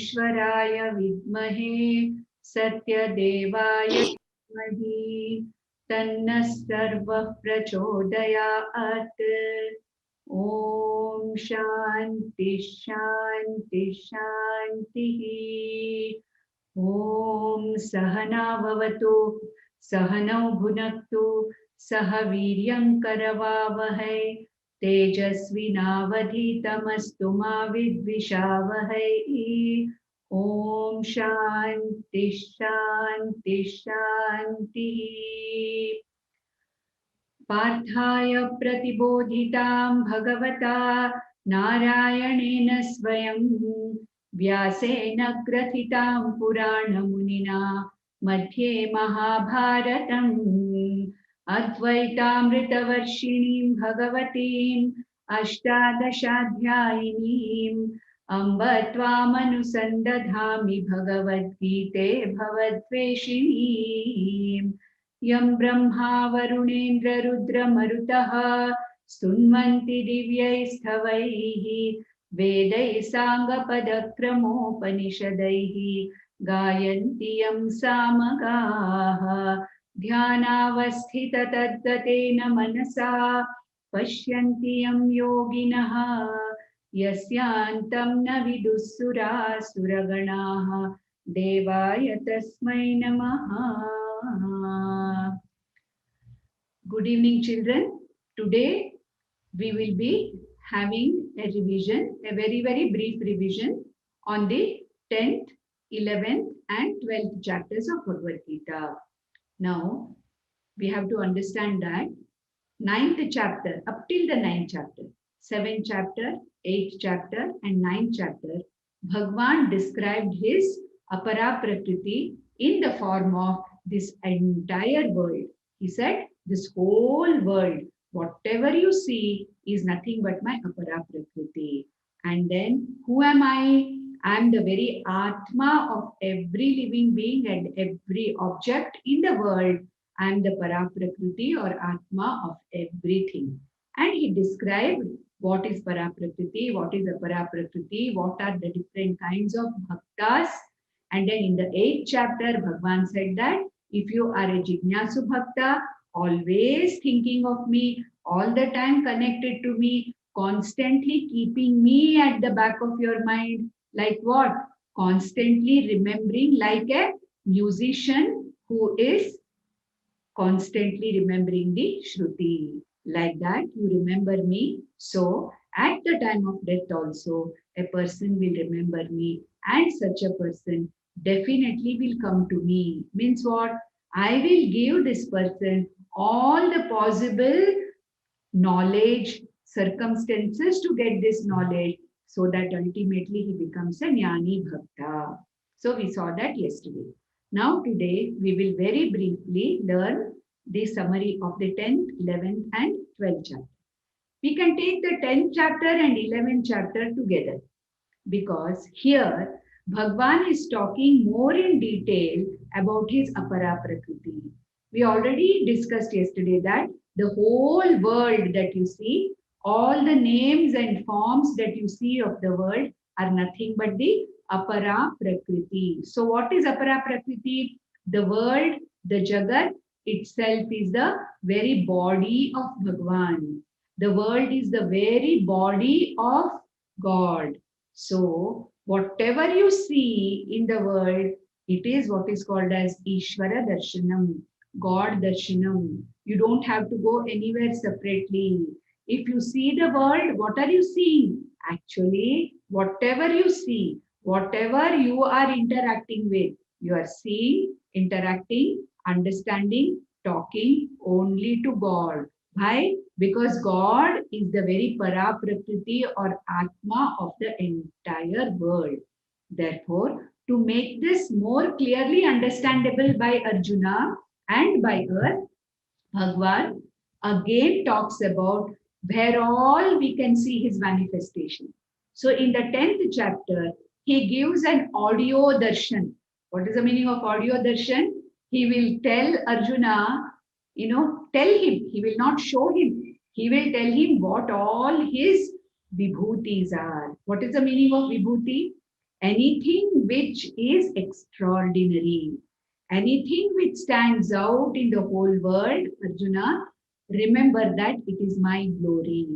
Ishwaraya vidmahe Satya Devaya dhimahi Tanna sarva prachodayat. Om Shanti Shanti Shanti. Om Sahana Bhavatu Sahanau Bhunaktu Sahaviryam Karavavahai Tejasvinavadhitamastu ma vidvishavahai. Om Shanti Shanti Shanti. Parthaya pratibodhitam bhagavata Narayanena swayam Vyasena grathitam Purana munina Madhye Mahabharatam Advaitamritavarshinim Bhagavatim Ashtadashadhyayinim Amba Tvamanusandadhami Bhagavad Gite Bhavatveshinim Yam Brahma Varunendra Rudra Marutaha Stunvanti Divyai Vedai Sangha Padakramopanishadaihi Gayanti Yam Samagaha Dhyanavasthita Tadgatena Manasa Pashyanti Yam Yoginaha Yasyantam na Vidussura Suraganaha Devaya Tasmai Namaha. Good evening, children. Today we will be having a revision, a very, very brief revision on the 10th, 11th and 12th chapters of Bhagavad Gita. Now, we have to understand that 9th chapter, up till the 9th chapter, 7th chapter, 8th chapter and 9th chapter, Bhagwan described his Apara Prakriti in the form of this entire world. He said, this whole world, whatever you see is nothing but my Apara Prakriti. And then, who am I? I am the very Atma of every living being and every object in the world. I am the Para Prakriti or Atma of everything. And he described what is Para Prakriti, what is Apara Prakriti, what are the different kinds of bhaktas. And then in the 8th chapter, Bhagwan said that if you are a Jignasu Bhakta, always thinking of me, all the time connected to me, constantly keeping me at the back of your mind, like what? Constantly remembering, like a musician who is constantly remembering the Shruti. Like that, you remember me. So, at the time of death also, a person will remember me, and such a person definitely will come to me. Means what? I will give this person all the possible knowledge, circumstances to get this knowledge, so that ultimately he becomes a Jnani Bhakta. So we saw that yesterday. Now today we will very briefly learn the summary of the 10th, 11th and 12th chapter. We can take the 10th chapter and 11th chapter together, because here Bhagwan is talking more in detail about his Apara Prakriti. We already discussed yesterday that the whole world that you see, all the names and forms that you see of the world are nothing but the Apara Prakriti. So what is Apara Prakriti? The world, the Jagat itself is the very body of Bhagwan. The world is the very body of God. So whatever you see in the world, it is what is called as Ishvara Darshanam, God Darshanam. You don't have to go anywhere separately. If you see the world, what are you seeing? Actually, whatever you see, whatever you are interacting with, you are seeing, interacting, understanding, talking only to God. Why? Because God is the very Para Prakriti or Atma of the entire world. Therefore, to make this more clearly understandable by Arjuna and by us, Bhagwan again talks about where all we can see his manifestation. So in the 10th chapter, he gives an audio darshan. What is the meaning of audio darshan? He will tell Arjuna, tell him, he will not show him. He will tell him what all his vibhutis are. What is the meaning of vibhuti? Anything anything which is extraordinary, anything which stands out in the whole world, Arjuna, remember that it is my glory.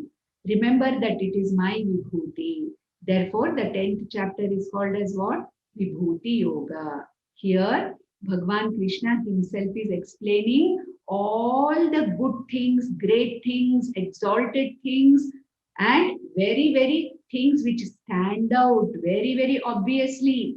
Remember that it is my Vibhuti. Therefore, the 10th chapter is called as what? Vibhuti Yoga. Here, Bhagwan Krishna himself is explaining all the good things, great things, exalted things, and very, very things which stand out very, very obviously.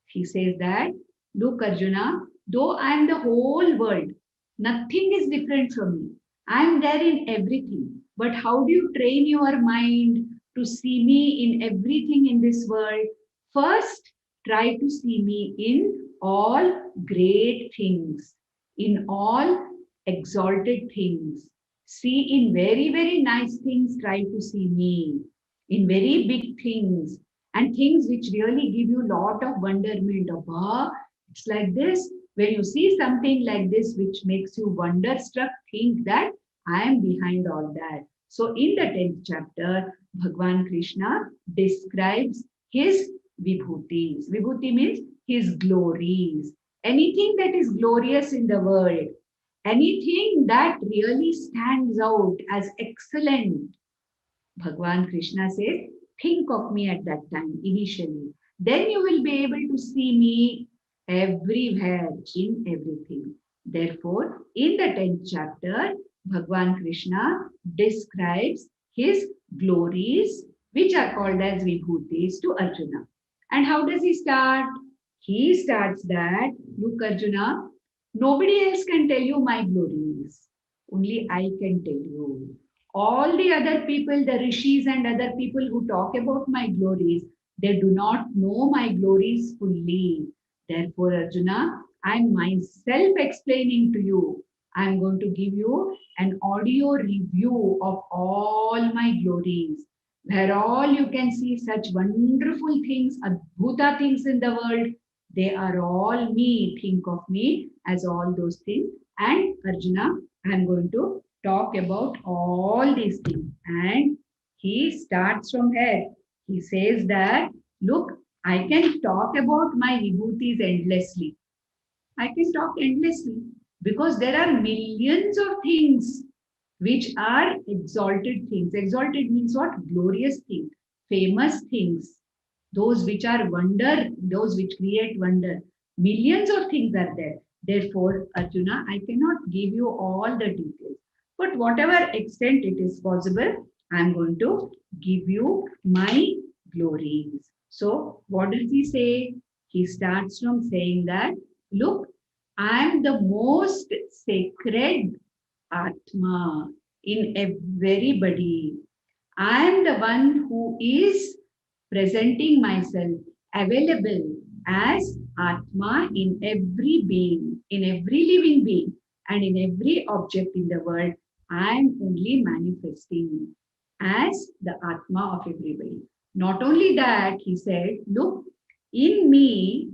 He says that, look, Arjuna, though I am the whole world, nothing is different from me. I am there in everything. But how do you train your mind to see me in everything in this world? First, try to see me in all great things, in all exalted things. See in very, very nice things, try to see me. In very big things, and things which really give you a lot of wonderment. Abba, it's like this. When you see something like this, which makes you wonderstruck, think that I am behind all that. So in the 10th chapter, Bhagwan Krishna describes his vibhutis. Vibhuti means his glories. Anything that is glorious in the world, anything that really stands out as excellent, Bhagwan Krishna says, think of me at that time, initially. Then you will be able to see me everywhere, in everything. Therefore, in the 10th chapter, Bhagwan Krishna describes his glories, which are called as vibhutis, to Arjuna. And how does he start? He starts that, look, Arjuna, nobody else can tell you my glories. Only I can tell you. All the other people, the rishis and other people who talk about my glories, they do not know my glories fully. Therefore, Arjuna, I am myself explaining to you. I am going to give you an audio review of all my glories, where all you can see such wonderful things, adbhuta things in the world. They are all me. Think of me as all those things. And Arjuna, I am going to talk about all these things. And he starts from here. He says that, look, I can talk about my vibhutis endlessly. I can talk endlessly because there are millions of things which are exalted things. Exalted means what? Glorious things, famous things, those which are wonder, those which create wonder. Millions of things are there. Therefore, Arjuna, I cannot give you all the details. But whatever extent it is possible, I am going to give you my glories. So, what does he say? He starts from saying that, look, I am the most sacred Atma in everybody. I am the one who is presenting myself available as Atma in every being, in every living being, and in every object in the world. I am only manifesting as the Atma of everybody. Not only that, he said, look, in me,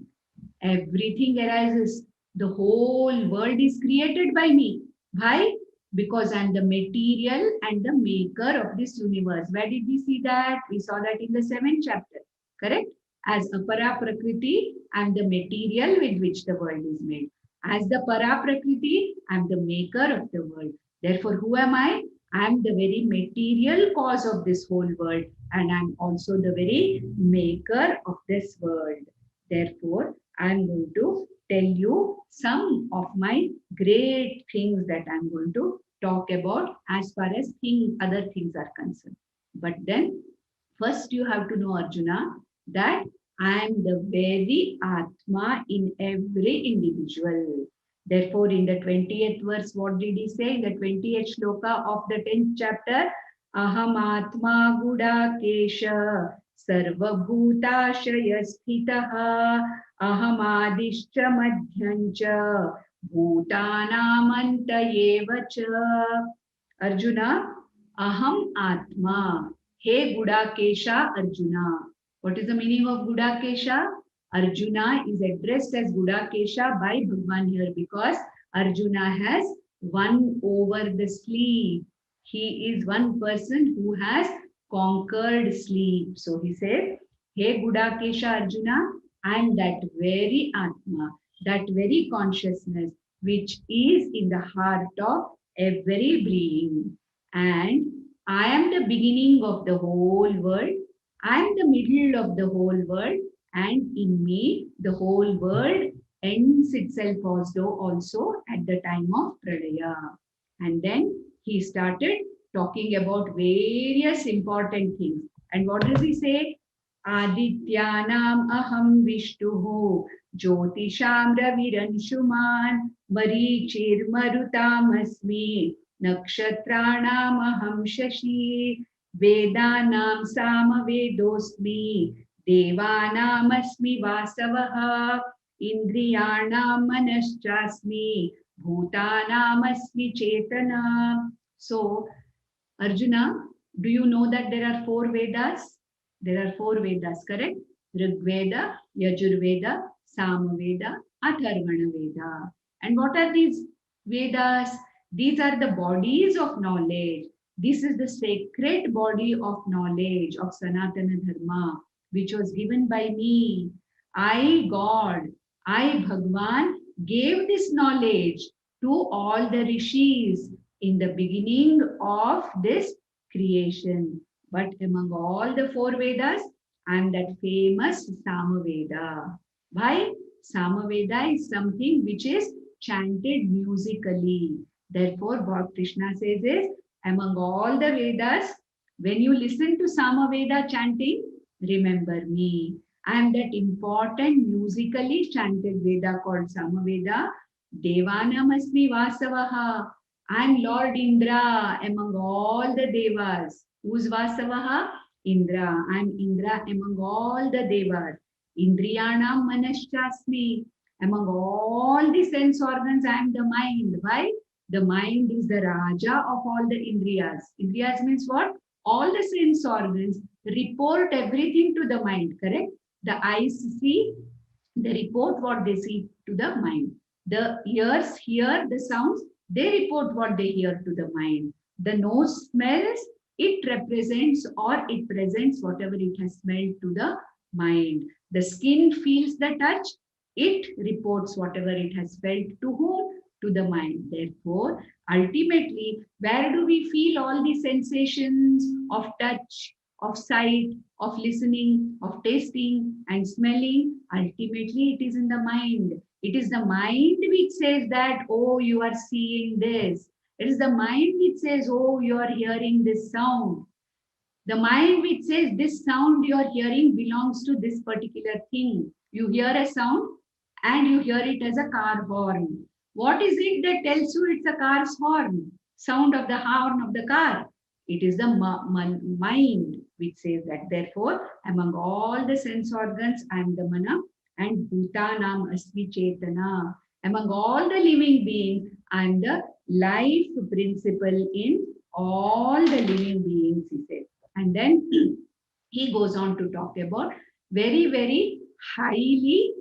everything arises. The whole world is created by me. Why? Because I'm the material and the maker of this universe. Where did we see that? We saw that in the 7th chapter. Correct? As Apara Prakriti, I'm the material with which the world is made. As the Para Prakriti, I'm the maker of the world. Therefore, who am I? I'm the very material cause of this whole world, and I'm also the very maker of this world. Therefore, I'm going to tell you some of my great things that I'm going to talk about as far as other things are concerned. But then, first you have to know, Arjuna, that I am the very Atma in every individual. Therefore, in the 20th verse, what did he say? In the 20th shloka of the 10th chapter, Aham Atma Gudakesha Sarvabhutashaya Sthitaha Aham Adishcha Madhyancha Bhutanamanta Yevacha. Arjuna, Aham Atma. Hey Gudakesha Arjuna. What is the meaning of Gudakesha? Arjuna is addressed as Gudakesha by Bhagwan here because Arjuna has won over the sleep. He is one person who has conquered sleep. So he said, Hey Gudakesha Arjuna, I am that very Atma, that very consciousness which is in the heart of every being. And I am the beginning of the whole world. I am the middle of the whole world. And in me, the whole world ends itself also at the time of Pradaya. And then he started talking about various important things. And what does he say? Adityanam aham Vishtuhu Jyotisham Raviransuman Marichir Marutam Asmi Nakshatranam aham Shashi Vedanam Samavedosmi Devanam Asmi Vasavaha Indriyanam Manaschasmi Bhutanam Asmi Chetana. So, Arjuna, do you know that there are four Vedas? There are four Vedas, correct? Rig Veda, Yajurveda, Samaveda, Atharvana Veda. And what are these Vedas? These are the bodies of knowledge. This is the sacred body of knowledge of Sanatana Dharma, which was given by me. I, God, I, Bhagwan, gave this knowledge to all the rishis in the beginning of this creation. But among all the four Vedas, I am that famous Samaveda. Why? Samaveda is something which is chanted musically. Therefore, what Krishna says is, among all the Vedas, when you listen to Samaveda chanting, remember me. I am that important musically chanted Veda called Samaveda. Devanamasmi Vasavaha. I am Lord Indra among all the Devas. Who's Vasavaha? Indra. I am Indra among all the Devas. Indriyanam Manaschasmi. Among all the sense organs, I am the mind. Why? The mind is the Raja of all the Indriyas. Indriyas means what? All the sense organs report everything to the mind, correct? The eyes see, they report what they see to the mind. The ears hear the sounds, they report what they hear to the mind. The nose smells, it represents or it presents whatever it has smelled to the mind. The skin feels the touch, it reports whatever it has felt to whom? To the mind. Therefore, ultimately, where do we feel all the sensations of touch, of sight, of listening, of tasting and smelling? Ultimately, it is in the mind. It is the mind which says that, oh, you are seeing this. It is the mind which says, oh, you are hearing this sound. The mind which says this sound you are hearing belongs to this particular thing. You hear a sound and you hear it as a car horn. What is it that tells you it's a car's horn? Sound of the horn of the car. It is the mind which says that. Therefore, among all the sense organs, I am the mana and bhutanam asmi chetana. Among all the living beings, I am the life principle in all the living beings, he says. And then he goes on to talk about very, very highly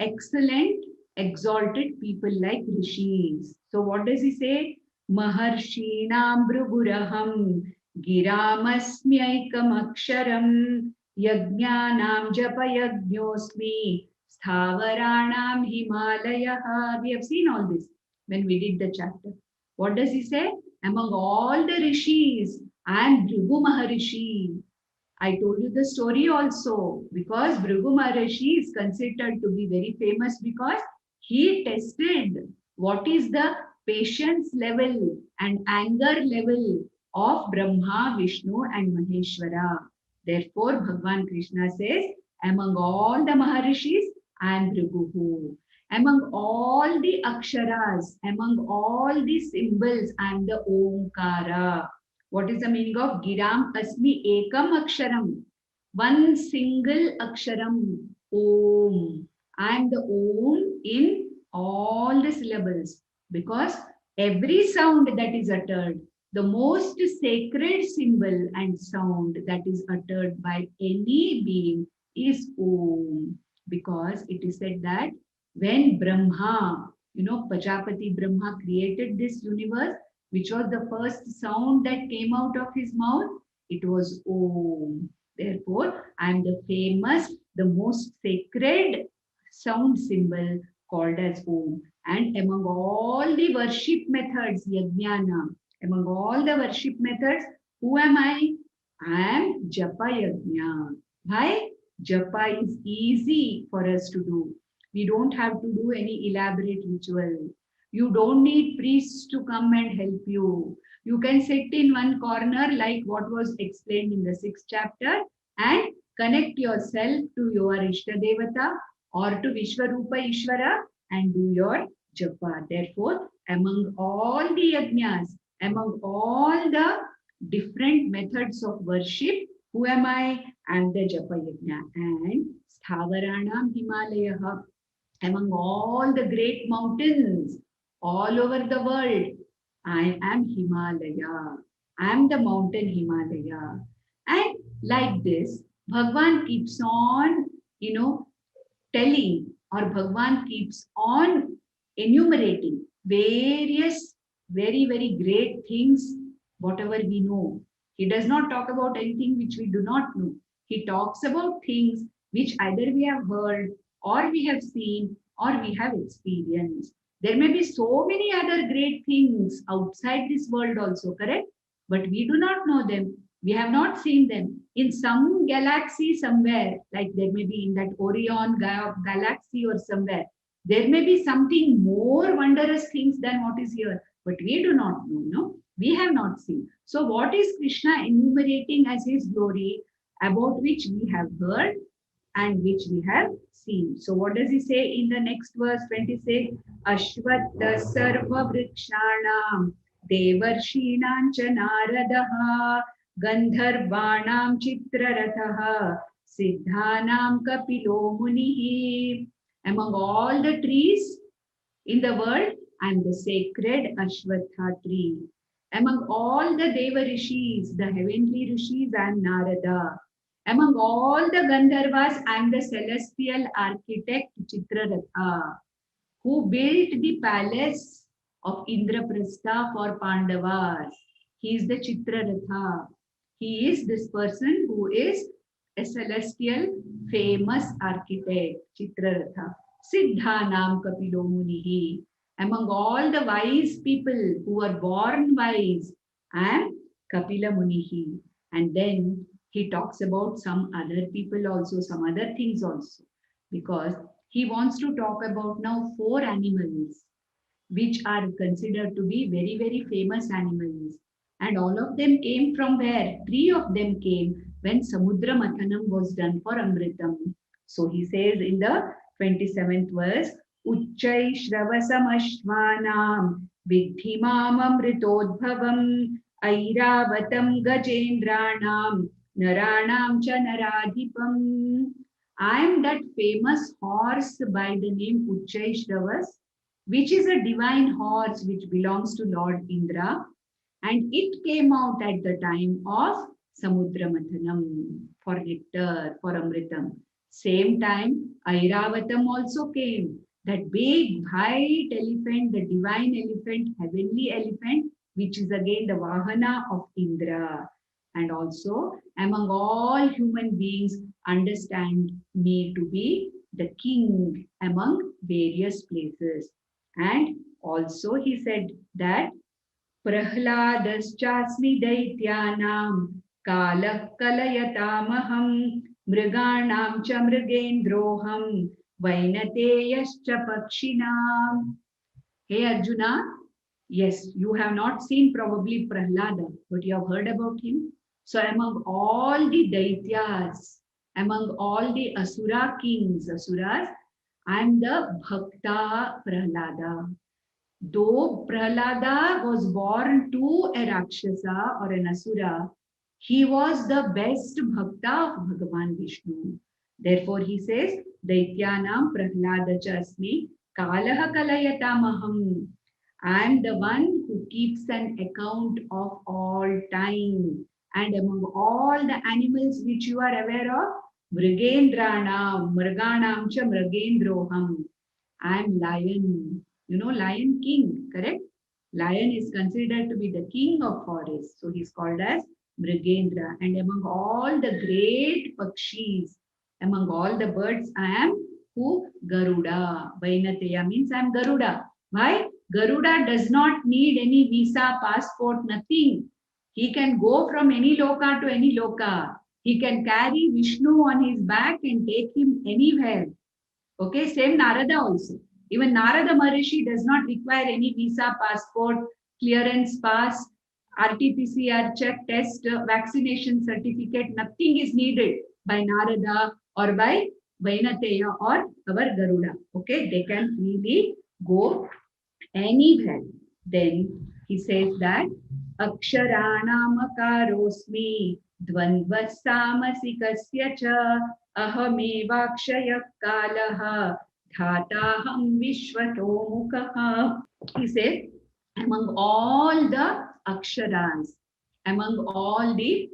excellent, exalted people like rishis. So what does he say? Maharshinam Bhruguraham Giramasmi Aikam Aksharam Yajnanam Japa Yajñosmi Sthavaranam Himalayaha. We have seen all this when we did the chapter. What does he say? Among all the rishis, I am Bhrigu Maharishi. I told you the story also because Bhrigu Maharishi is considered to be very famous because he tested what is the patience level and anger level of Brahma, Vishnu and Maheshwara. Therefore, Bhagavan Krishna says, among all the Maharishis, I am Bhriguhu. Among all the Aksharas, among all the symbols, I am the Omkara. What is the meaning of Giram Asmi Ekam Aksharam? One single Aksharam, Om. I am the Om in all the syllables because every sound that is uttered, the most sacred symbol and sound that is uttered by any being is Om. Because it is said that when Brahma, Pajapati Brahma created this universe, which was the first sound that came out of his mouth? It was Om. Therefore, I am the famous the most sacred sound symbol called as Om. And among all the worship methods, Yajnana, among all the worship methods, who am I? I am Japa Yajna. Why? Japa is easy for us to do. We don't have to do any elaborate ritual. You don't need priests to come and help you. You can sit in one corner like what was explained in the 6th chapter and connect yourself to your Ishtadevata or to Vishwarupa Ishvara and do your japa. Therefore, among all the yajnas, among all the different methods of worship, who am I? I am the japa yajna. And Sthavaranam Himalaya, among all the great mountains all over the world, I am Himalaya. I am the mountain Himalaya. And like this, Bhagwan keeps on, telling, or Bhagwan keeps on enumerating various very, very great things, whatever we know. He does not talk about anything which we do not know. He talks about things which either we have heard, or we have seen, or we have experienced. There may be so many other great things outside this world also, correct? But we do not know them. We have not seen them. In some galaxy somewhere, like there may be in that Orion galaxy or somewhere, there may be something more wondrous things than what is here. But we do not know, no? We have not seen. So what is Krishna enumerating as his glory, about which we have heard and which we have seen? So what does he say in the next verse 26? Ashvatta sarva vrikshanam devarshinam cha naradaha gandharvanam chitraratah siddhanam kapilo munihi. Among all the trees in the world, I am the sacred Ashwatha tree. Among all the Deva Rishis, the heavenly Rishis, I am Narada. Among all the Gandharvas, I am the celestial architect Chitraratha, who built the palace of Indraprastha for Pandavas. He is the Chitraratha. He is this person who is a celestial famous architect, Chitraratha. Siddhanam Kapilo Munihi. Among all the wise people who are born wise, I am Kapila Munihi. And then he talks about some other people also, some other things also. Because he wants to talk about now 4 animals which are considered to be very, very famous animals. And all of them came from where? 3 of them came when Samudra Mathanam was done for Amritam. So he says in the 27th verse, Uchchai Shravasamashvanam Vidhimam Amritodbhavam Airavatam Gajendranam Naranam cha Naradhipam. I am that famous horse by the name Uchchai Shravas, which is a divine horse which belongs to Lord Indra, and it came out at the time of Samudra Mathanam for nectar, for Amritam. Same time, Airavatam also came, that big white elephant, the divine elephant, heavenly elephant, which is again the Vahana of Indra. And also, among all human beings, understand me to be the king among various places. And also he said that Prahladaschasmi daityanam kalak kalayatamaham mriganam cha mrigendroham vainateyascha pakshinam. Hey Arjuna, yes, you have not seen probably Prahlada, but you have heard about him. So among all the Daityas, among all the Asura kings, Asuras, I am the Bhakta Prahlada. Though Prahlada was born to a Rakshasa or an Asura, he was the best Bhakta of Bhagavan Vishnu. Therefore he says, Daityanam Prahlada Chasmi Kalaha Kalayatamaham. I am the one who keeps an account of all time. And among all the animals which you are aware of, Mrigendranam, Mriganam cha Mrigendroham. I am lion. You know, lion king, correct? Lion is considered to be the king of forests. So he's called as Mrigendra. And among all the great Pakshis, Among all the birds, I am who? Garuda. Vainateya means I am Garuda. Why? Garuda does not need any visa, passport, nothing. He can go from any loka to any loka. He can carry Vishnu on his back and take him anywhere. Okay, same Narada also. Even Narada Maharishi does not require any visa, passport, clearance pass, RT-PCR check, test, vaccination certificate. Nothing is needed by Narada or by Vainateya or our Garuda. Okay, they can freely go anywhere. Then he says that Aksharanamakarosmi dvandvasamasika cha ahamevakshaya kalaha dhataham vishwato mukha. He says, among all the aksharas, among all the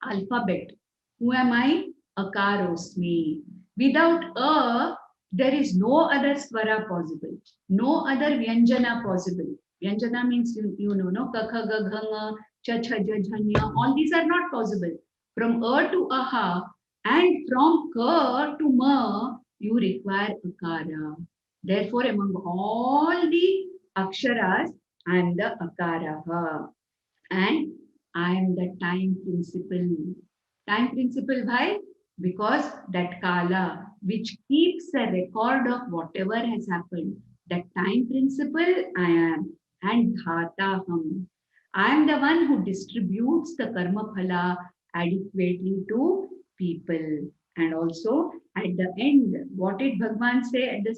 alphabet, who am I? Akarosmi. Without a, there is no other swara possible, no other vyanjana possible. Vyanjana means you know, no, kakha, gaghanga, cha, cha, ja, jhanya, all these are not possible. From a to aha and from ka to ma, you require akara. Therefore, among all the aksharas, I am the akaraha. And I am the time principle. Time principle, why? Because that kala, which keeps a record of whatever has happened, that time principle I am. And dhataham. I am the one who distributes the karma phala adequately to people. And also at the end, what did Bhagavan say at the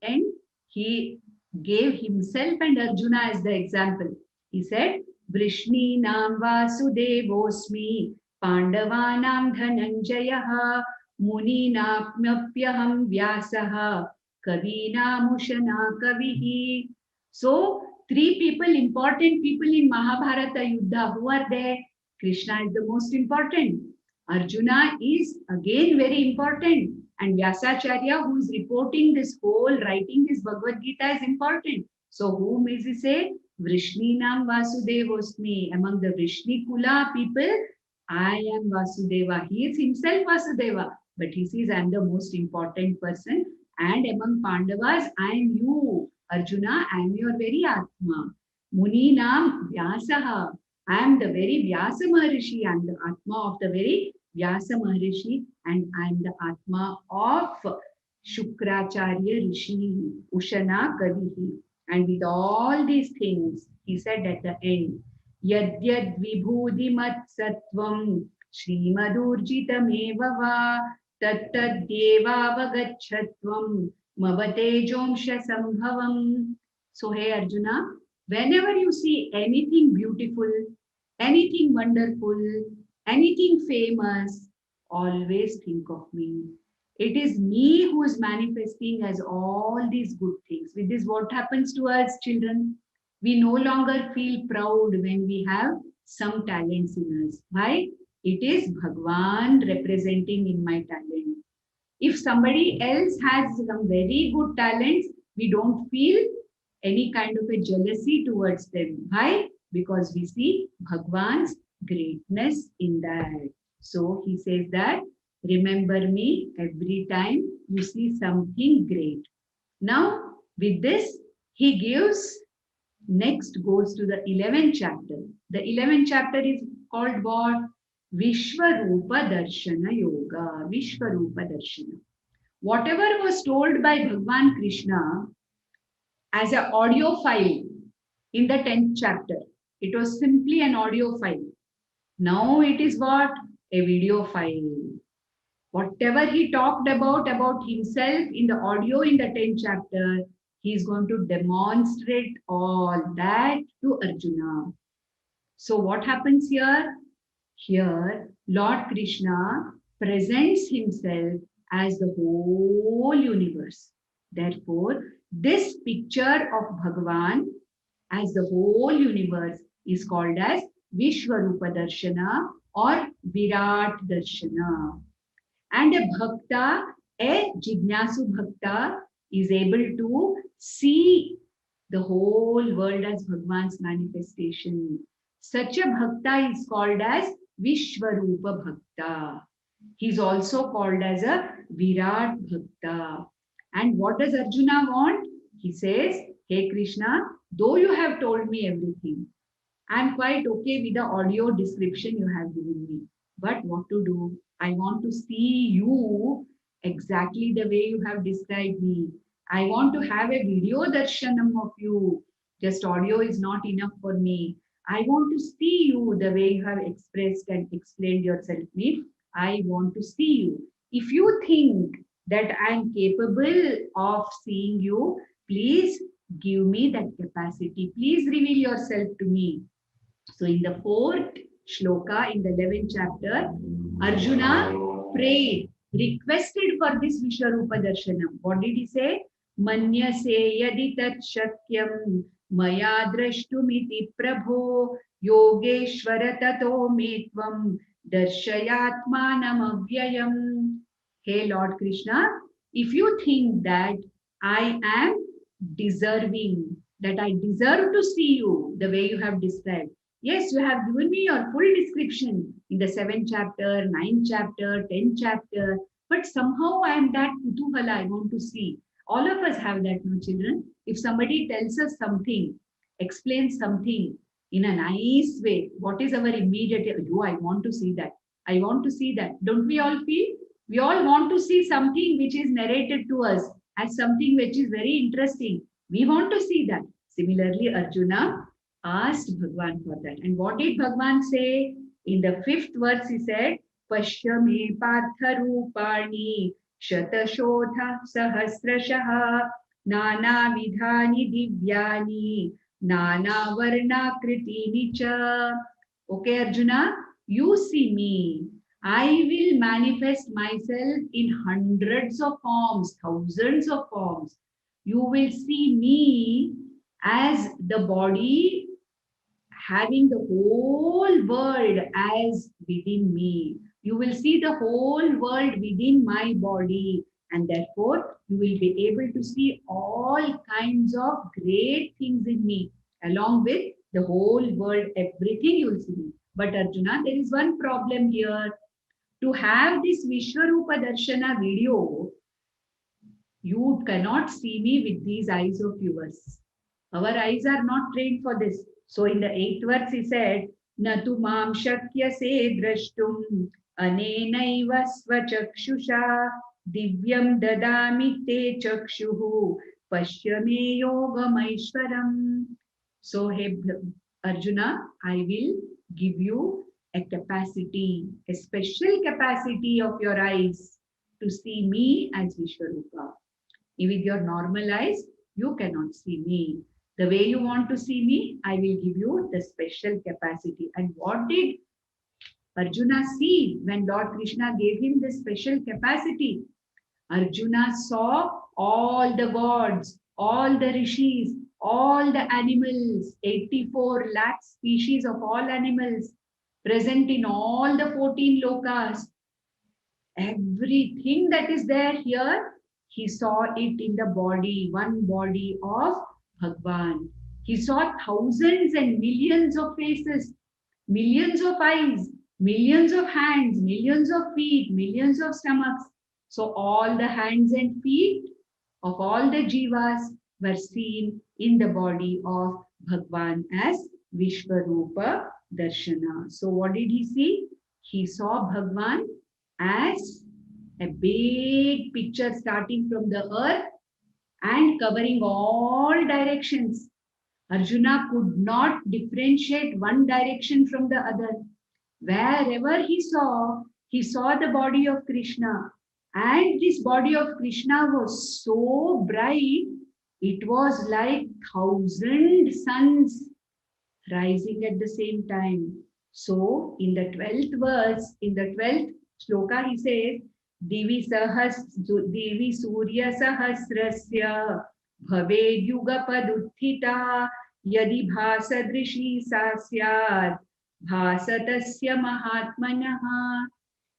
end? He gave himself and Arjuna as the example. He said, Vrishninam Vasudevosmi Pandavanam Dhananjayah Muninapmapyaham Vyasaha Kavinamushana Kavihi. So, three people, important people in Mahabharata Yuddha, who are there? Krishna is the most important. Arjuna is again very important. And Vyasacharya, who is reporting this whole, writing this Bhagavad Gita, is important. So, whom is he say? Vrishninam Vasudevosmi. Among the Vrishni Kula people, I am Vasudeva. He is himself Vasudeva. But he says, I am the most important person. And among Pandavas, I am you. Arjuna, I am your very Atma. Muninam Vyasaha. I am the very Vyasa Maharishi. I am the Atma of the very Vyasa Maharishi. And I am the Atma of Shukracharya Rishi. Ushana Kavihi. And with all these things, he said at the end, Yadyad vibhudimat sattvam Srimadurjitameva va tattadyevavagachatvam mavatejomsha sambhavam. So, hey Arjuna, whenever you see anything beautiful, anything wonderful, anything famous, always think of me. It is me who is manifesting as all these good things. With this, what happens to us, children? We no longer feel proud when we have some talents in us. Why? It is Bhagwan representing in my talent. If somebody else has some very good talents, we don't feel any kind of a jealousy towards them. Why? Because we see Bhagwan's greatness in that. So he says that, remember me every time you see something great. Now, with this, he gives, next goes to the 11th chapter. The 11th chapter is called what? Vishwarupa Darshana Yoga. Vishwarupa Darshana. Whatever was told by Bhagwan Krishna as an audio file in the 10th chapter, it was simply an audio file. Now it is what? A video file. Whatever he talked about himself in the audio in the 10th chapter, he is going to demonstrate all that to Arjuna. So what happens here? Here, Lord Krishna presents himself as the whole universe. Therefore, this picture of Bhagavan as the whole universe is called as Vishwarupa Darshana or Virat Darshana. And a bhakta, a jignasu bhakta, is able to see the whole world as Bhagwan's manifestation. Such a bhakta is called as Vishwarupa Bhakta. He is also called as a Virat Bhakta. And what does Arjuna want? He says, hey Krishna, though you have told me everything, I'm quite okay with the audio description you have given me. But what to do? I want to see you exactly the way you have described me. I want to have a video darshanam of you. Just audio is not enough for me. I want to see you the way you have expressed and explained yourself. I want to see you. If you think that I am capable of seeing you, please give me that capacity. Please reveal yourself to me. So in the fourth shloka, in the 11th chapter, Arjuna prayed, requested for this Vishwarupa Darshanam. What did he say? Manyase yadi tat shakyam maya drashtumiti prabho yogeshwara tato metvam darshayatmanam avyayam. Hey Lord Krishna, if you think that I am deserving, that I deserve to see you the way you have described, yes, you have given me your full description in the 7th chapter, 9th chapter, 10th chapter, but somehow I am that kutuhala, I want to see. All of us have that, no children? If somebody tells us something, explains something in a nice way, what is our immediate, oh, I want to see that. I want to see that. Don't we all feel? We all want to see something which is narrated to us as something which is very interesting. We want to see that. Similarly, Arjuna asked Bhagwan for that. And what did Bhagwan say? In the 5th verse, he said, Pashyame Partha Rupani Shatashodha Sahasrashaha Nana Vidhani Divyani Nana Varna Kritini Cha. Okay, Arjuna, you see me. I will manifest myself in hundreds of forms, thousands of forms. You will see me as the body having the whole world as within me. You will see the whole world within my body, and therefore you will be able to see all kinds of great things in me, along with the whole world, everything you will see. But Arjuna, there is one problem here. To have this Vishwarupa Darshana video, you cannot see me with these eyes of yours. Our eyes are not trained for this. So in the 8th verse he said, Natu mam shakyase drashtum anenaiva svachakshusha divyam dadami te chakshuhu pashyame yogamaishwaram. So hey Arjuna, I will give you a capacity, a special capacity of your eyes to see me as Vishwarupa. With your normal eyes, you cannot see me. The way you want to see me, I will give you the special capacity. And what did Arjuna see when Lord Krishna gave him this special capacity? Arjuna saw all the gods, all the rishis, all the animals, 84 lakh species of all animals present in all the 14 lokas. Everything that is there here, he saw it in the body, one body of Bhagwan. He saw thousands and millions of faces, millions of eyes, millions of hands, millions of feet, millions of stomachs. So all the hands and feet of all the jivas were seen in the body of Bhagwan as Vishwarupa Darshana. So what did he see? He saw Bhagwan as a big picture starting from the earth and covering all directions. Arjuna could not differentiate one direction from the other. Wherever he saw the body of Krishna. And this body of Krishna was so bright, it was like 1,000 suns rising at the same time. So in the 12th verse, in the 12th shloka, he says, Divi Surya Sahasrasya Bhaved Yuga Paduthita Yadi Bhasadrishi Sasyad Bhasatasya Mahatmanaha.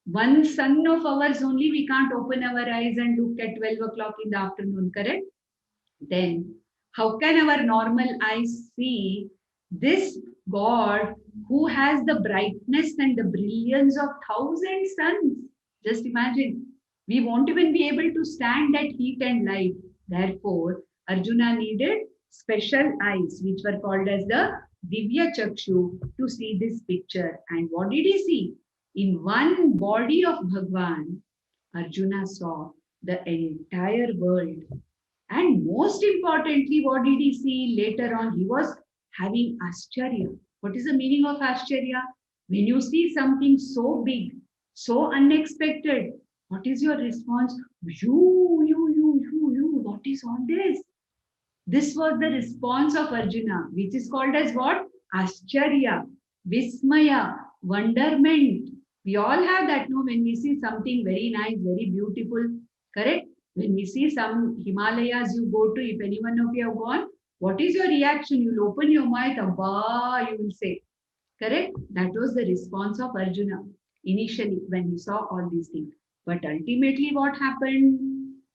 One sun of ours only, we can't open our eyes and look at 12 o'clock in the afternoon, correct? Then how can our normal eyes see this God who has the brightness and the brilliance of 1,000 suns? Just imagine. We won't even be able to stand that heat and light. Therefore, Arjuna needed special eyes, which were called as the Divya Chakshu, to see this picture. And what did he see? In one body of Bhagwan, Arjuna saw the entire world. And most importantly, what did he see later on? He was having Ascharya. What is the meaning of Ascharya? When you see something so big, so unexpected, what is your response? You, what is all this? This was the response of Arjuna, which is called as what? Ascharya, Vismaya, wonderment. We all have that, no? When we see something very nice, very beautiful, correct? When we see some Himalayas you go to, if anyone of you have gone, what is your reaction? You'll open your mouth, Abba, you will say. Correct? That was the response of Arjuna initially when he saw all these things. But ultimately, what happened?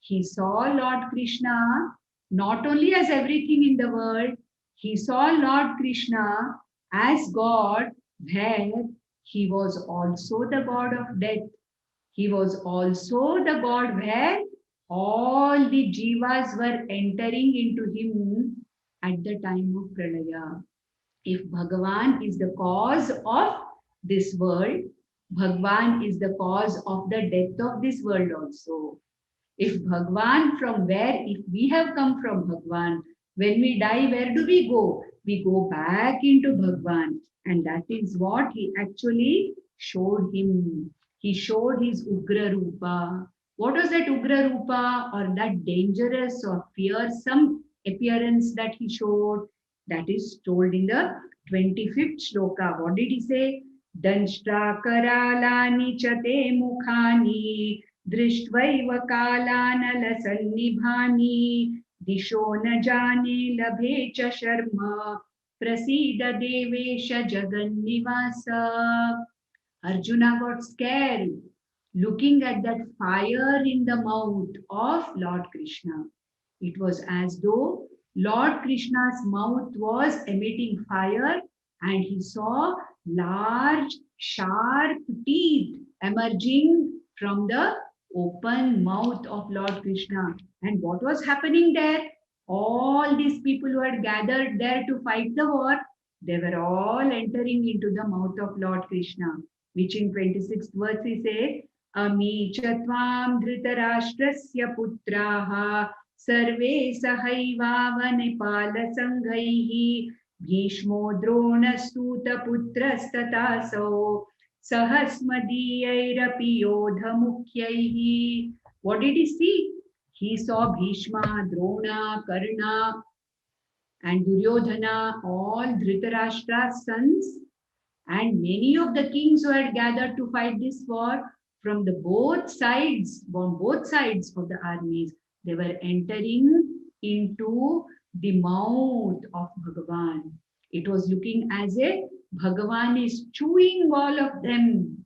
He saw Lord Krishna not only as everything in the world, he saw Lord Krishna as God, where he was also the God of death. He was also the God where all the jivas were entering into him at the time of Pralaya. If Bhagavan is the cause of this world, Bhagavan is the cause of the death of this world also. If Bhagavan from where, if we have come from Bhagavan, when we die, where do we go? We go back into Bhagavan. And that is what he actually showed him. He showed his Ugra Rupa. What was that Ugra Rupa, or that dangerous or fearsome appearance that he showed? That is told in the 25th shloka. What did he say? Danshta karalani chate mukhani दृष्ट्वैव कालानलसन्निभानि दिशो न जाने लभे च शर्म प्रसीद देवेश जगन्निवास. Arjuna got scared looking at that fire in the mouth of Lord Krishna. It was as though Lord Krishna's mouth was emitting fire, and he saw large, sharp teeth emerging from the open mouth of Lord Krishna. And what was happening there? All these people who had gathered there to fight the war, they were all entering into the mouth of Lord Krishna, which in 26th verse he says, Ami chatvam dhritarashtrasya putraha sarve sahaivavane sangaihi bhishmo drona suta putrastatасо Sahasmadiyayrapi yodha mukyaihi. What did he see? He saw Bhishma, Drona, Karna, and Duryodhana, all Dhritarashtra's sons, and many of the kings who had gathered to fight this war from the both sides of the armies. They were entering into the mouth of Bhagavan. It was looking as if Bhagavan is chewing all of them.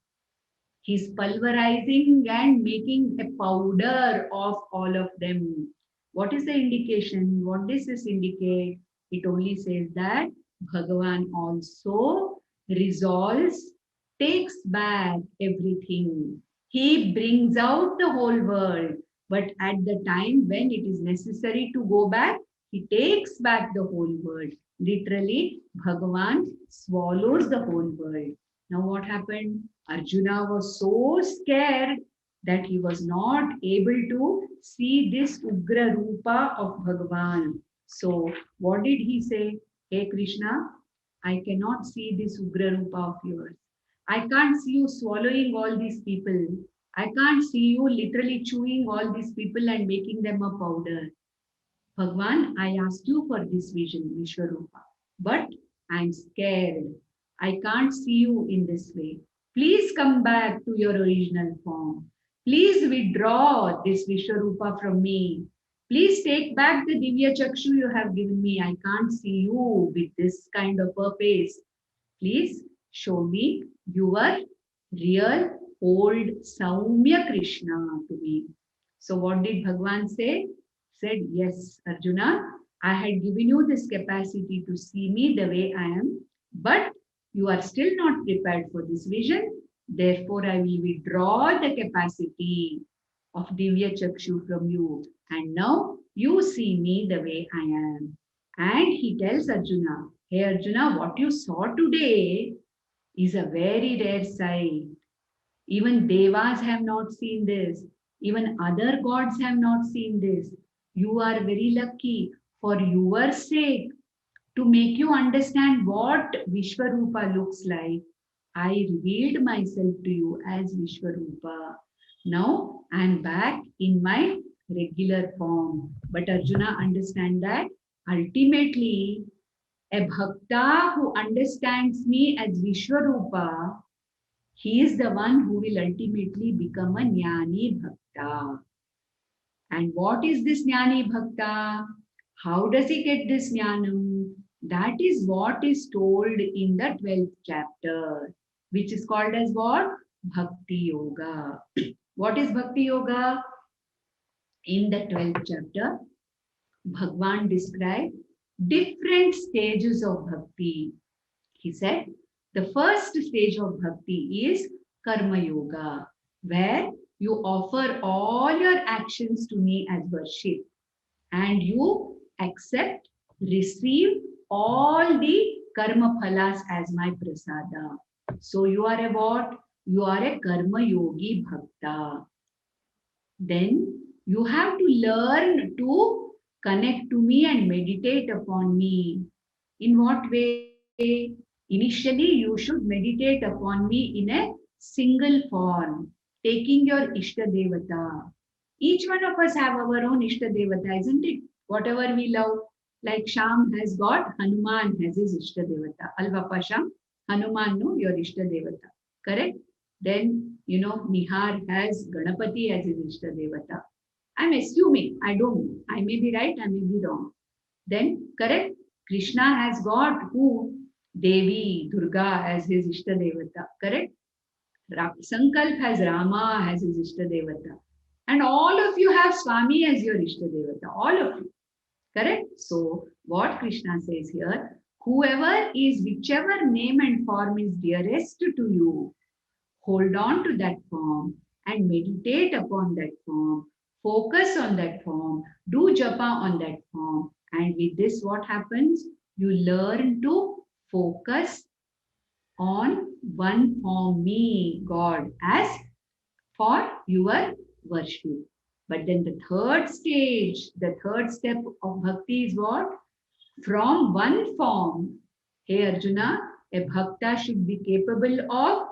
He's pulverizing and making a powder of all of them. What is the indication? What does this indicate? It only says that Bhagavan also resolves, takes back everything. He brings out the whole world. But at the time when it is necessary to go back, he takes back the whole world. Literally, Bhagavan swallows the whole world. Now what happened? Arjuna was so scared that he was not able to see this Ugra Rupa of Bhagavan. So what did he say? Hey Krishna, I cannot see this Ugra Rupa of yours. I can't see you swallowing all these people. I can't see you literally chewing all these people and making them a powder. Bhagwan, I asked you for this vision, Vishwarupa, but I'm scared. I can't see you in this way. Please come back to your original form. Please withdraw this Vishwarupa from me. Please take back the Divya Chakshu you have given me. I can't see you with this kind of a face. Please show me your real old Saumya Krishna to me. So what did Bhagwan say? Said, yes, Arjuna, I had given you this capacity to see me the way I am, but you are still not prepared for this vision. Therefore, I will withdraw the capacity of Divya Chakshu from you. And now you see me the way I am. And he tells Arjuna, hey Arjuna, what you saw today is a very rare sight. Even Devas have not seen this. Even other gods have not seen this. You are very lucky. For your sake, to make you understand what Vishwarupa looks like, I revealed myself to you as Vishwarupa. Now I am back in my regular form. But Arjuna, understand that ultimately a bhakta who understands me as Vishwarupa, he is the one who will ultimately become a Jnani Bhakta. And what is this Jnani Bhakta? How does he get this Jnanam? That is what is told in the 12th chapter, which is called as what? Bhakti Yoga. What is Bhakti Yoga? In the 12th chapter, Bhagwan described different stages of bhakti. He said, the first stage of bhakti is Karma Yoga, where you offer all your actions to me as worship and you accept, receive all the karma phalas as my prasada. So you are a what? You are a Karma Yogi Bhakta. Then you have to learn to connect to me and meditate upon me. In what way? Initially, you should meditate upon me in a single form, taking your Ishta Devata. Each one of us have our own Ishta Devata, isn't it? Whatever we love. Like Sham has got, Hanuman has his Ishta Devata. Alvapa Sham, Hanuman, no, your Ishta Devata. Correct? Then, Nihar has Ganapati as his Ishta Devata. I'm assuming, I don't know. I may be right, I may be wrong. Then, correct? Krishna has got who? Devi, Durga as his Ishta Devata. Correct? Sankalp has Rama as his Ishta Devata. And all of you have Swami as your Ishta Devata. All of you. Correct? So, what Krishna says here, whoever is, whichever name and form is dearest to you, hold on to that form and meditate upon that form. Focus on that form. Do japa on that form. And with this, what happens? You learn to focus on one form, me, God, as for your worship. But then the third stage, the third step of bhakti is what? From one form, hey Arjuna, a bhakta should be capable of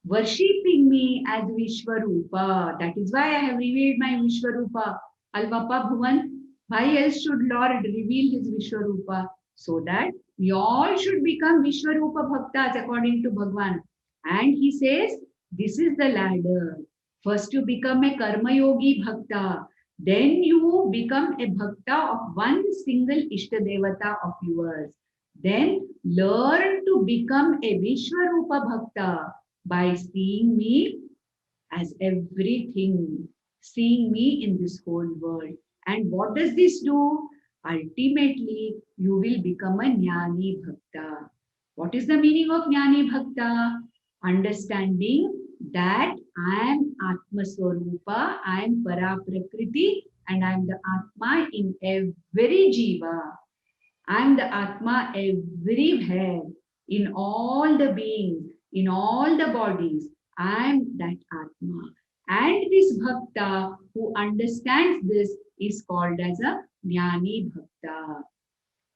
worshipping me as Vishwarupa. That is why I have revealed my Vishwarupa. Alvapa Bhuvan, why else should Lord reveal his Vishwarupa? So that we all should become Vishwarupa Bhaktas according to Bhagwan. And he says, this is the ladder. First you become a Karma Yogi Bhakta. Then you become a Bhakta of one single Ishta Devata of yours. Then learn to become a Vishwarupa Bhakta by seeing me as everything, seeing me in this whole world. And what does this do? Ultimately, you will become a Jnani Bhakta. What is the meaning of Jnani Bhakta? Understanding that I am Atma Swarupa, I am Para Prakriti, and I am the Atma in every Jiva. I am the Atma everywhere, in all the beings, in all the bodies. I am that Atma. And this Bhakta who understands this is called as a Jnani Bhakta.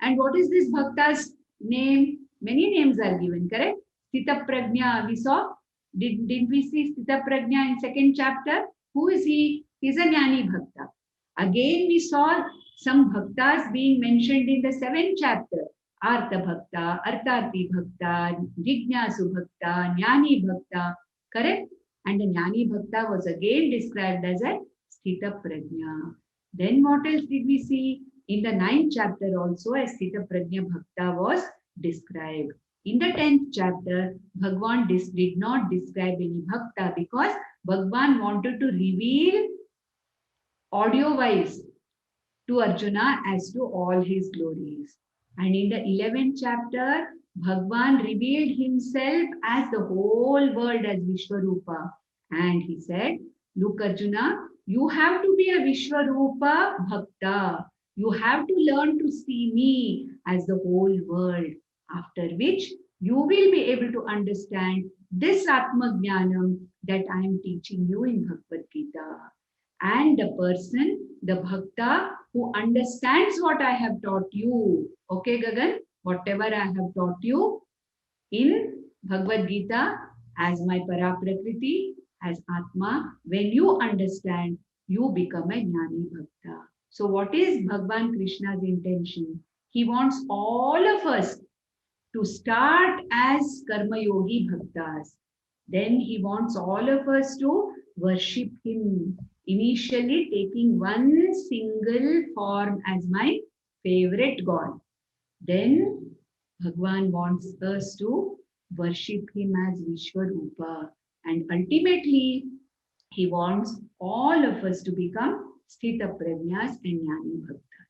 And what is this Bhakta's name? Many names are given, correct? Sthita Prajna, we saw. Didn't we see Sthita Prajna in second chapter? Who is he? He is a Jnani Bhakta. Again, we saw some Bhaktas being mentioned in the 7th chapter. Artha Bhakta, Artharthi Bhakta, Jignasu Bhakta, Jnani Bhakta. Correct? And the Jnani Bhakta was again described as a Sthita Prajna. Then what else did we see? In the 9th chapter also a Sthita Prajna Bhakta was described. In the 10th chapter, Bhagwan did not describe any Bhakta because Bhagwan wanted to reveal audio-wise to Arjuna as to all his glories. And in the 11th chapter, Bhagwan revealed himself as the whole world as Vishwarupa. And he said, look Arjuna, You have to be a Vishwarupa Bhakta. You have to learn to see me as the whole world, after which you will be able to understand this Atma Jnanam that I am teaching you in Bhagavad Gita. And the person, the Bhakta, who understands what I have taught you. Okay, Gagan, whatever I have taught you in Bhagavad Gita as my Paraprakriti, as Atma, when you understand, you become a Jnani Bhakta. So what is Bhagwan Krishna's intention? He wants all of us to start as Karma Yogi Bhaktas. Then he wants all of us to worship him. Initially taking one single form as my favorite God. Then Bhagwan wants us to worship him as Vishwarupa. And ultimately, he wants all of us to become Sthita Prajnas and Jnani Bhaktas.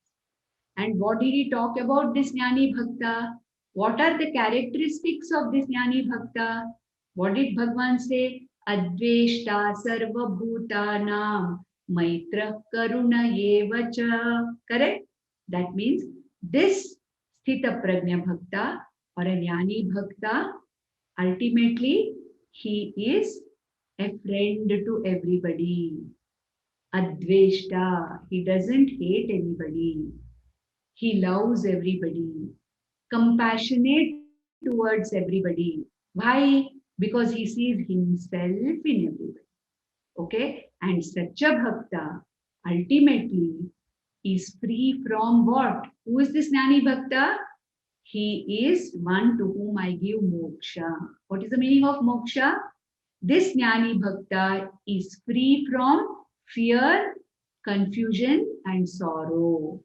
And what did he talk about this Jnani Bhakta? What are the characteristics of this Jnani Bhakta? What did Bhagwan say? Adveshta sarva bhutanam maitra karuna yevacha. Correct? That means this Sthita Prajna Bhakta or a Jnani Bhakta, ultimately he is a friend to everybody. Adveshta, he doesn't hate anybody. He loves everybody, compassionate towards everybody. Why? Because he sees himself in everybody. Okay? And such a bhakta ultimately is free from what? Who is this Jnani Bhakta? He is one to whom I give moksha. What is the meaning of moksha? This Jnani Bhakta is free from fear, confusion, and sorrow.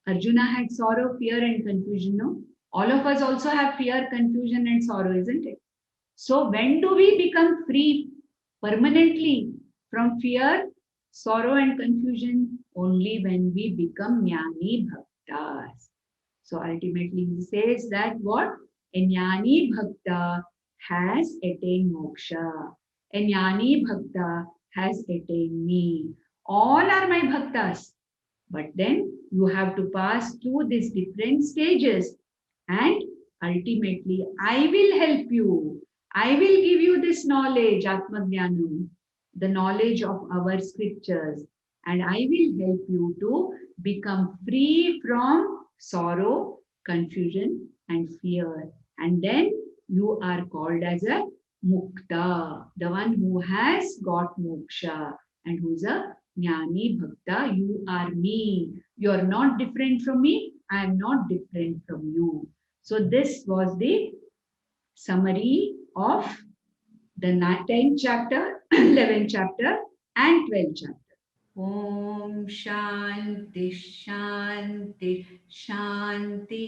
Arjuna had sorrow, fear, and confusion. No? All of us also have fear, confusion, and sorrow, isn't it? So, when do we become free permanently from fear, sorrow, and confusion? Only when we become Jnani Bhaktas. So, ultimately, he says that what? A Jnani Bhakta has attained moksha. A Jnani Bhakta has attained me. All are my Bhaktas. But then you have to pass through these different stages, and ultimately I will help you. I will give you this knowledge, Atmajnanam, the knowledge of our scriptures, and I will help you to become free from sorrow, confusion, and fear. And then you are called as a Mukta, the one who has got moksha and who's a Jnani Bhakta. You are me. You are not different from me. I am not different from you. So this was the summary of the 10th chapter, 11th chapter, and 12th chapter. Om Shanti Shanti Shanti.